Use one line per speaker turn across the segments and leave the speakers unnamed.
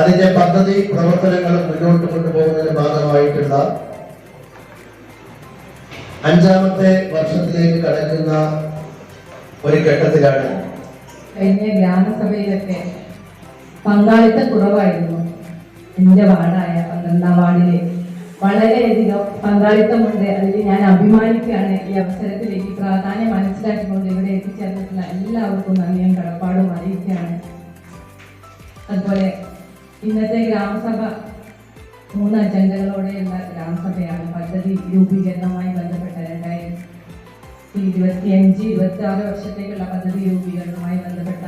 അതിന്റെ പദ്ധതി പ്രവർത്തനങ്ങൾ മുന്നോട്ട് കൊണ്ടുപോകുന്നതിന് ഭാഗമായിട്ടുള്ള 5ാമത്തെ വർഷത്തിലേക്ക് കടക്കുന്ന ഒരു ഘട്ടത്തിലാണ്.
കഴിഞ്ഞ ഗ്രാമസഭയിലൊക്കെ പങ്കാളിത്തം കുറവായിരുന്നു. എന്റെ വാർഡായ 12ാം വാർഡില് വളരെയധികം പങ്കാളിത്തമുണ്ട്. അതിൽ ഞാൻ അഭിമാനിക്കുകയാണ്. ഈ അവസരത്തിൽ ഈ പ്രാധാന്യം മനസ്സിലാക്കിക്കൊണ്ട് ഇവിടെ എത്തിച്ചേർന്നിട്ടുള്ള എല്ലാവർക്കും നന്ദിയും കടപ്പാടും അറിയിക്കുകയാണ്. അതുപോലെ ഇന്നത്തെ ഗ്രാമസഭ 3 അജണ്ടകളോടെയുള്ള ഗ്രാമസഭയാണ്. പദ്ധതി രൂപീകരണവുമായി ബന്ധപ്പെട്ട 2025-26 വർഷത്തേക്കുള്ള പദ്ധതി രൂപീകരണവുമായി ബന്ധപ്പെട്ട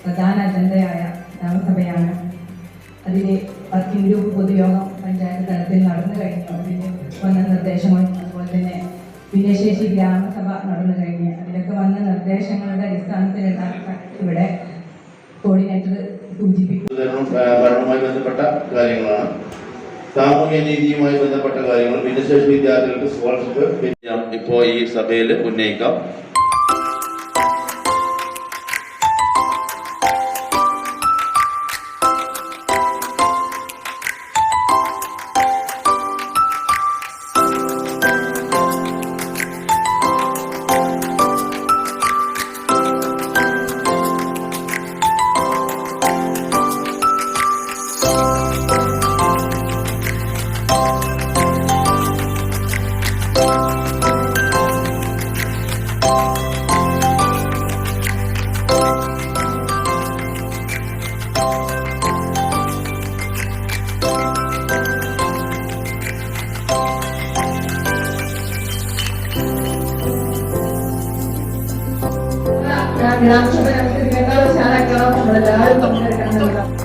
പ്രധാന അജണ്ടയായ ഗ്രാമസഭയാണ്. അതിലെ വർക്കിംഗ് ഗ്രൂപ്പ് പൊതുയോഗം പഞ്ചായത്ത് തലത്തിൽ നടന്നു കഴിഞ്ഞു. അതിന് വന്ന നിർദ്ദേശങ്ങളും അതുപോലെ തന്നെ ഭിന്നശേഷി ഗ്രാമസഭ നടന്നു കഴിഞ്ഞു. അതിലൊക്കെ വന്ന നിർദ്ദേശങ്ങളുടെ അടിസ്ഥാനത്തിലുള്ള ഇവിടെ കോർഡിനേറ്റർ
ഭരണവുമായി ബന്ധപ്പെട്ട കാര്യങ്ങളാണ്. സാമൂഹ്യ നീതിയുമായി ബന്ധപ്പെട്ട കാര്യങ്ങൾ, ഭിന്നശേഷി വിദ്യാർത്ഥികൾക്ക് സ്കോളർഷിപ്പ് ഇപ്പോൾ ഈ സഭയിൽ ഉന്നയിക്കാം.
ഗ്രാമസഭ നമുക്ക് 2ാം ശാല നമ്മളെല്ലാവരും പങ്കെടുക്കണം.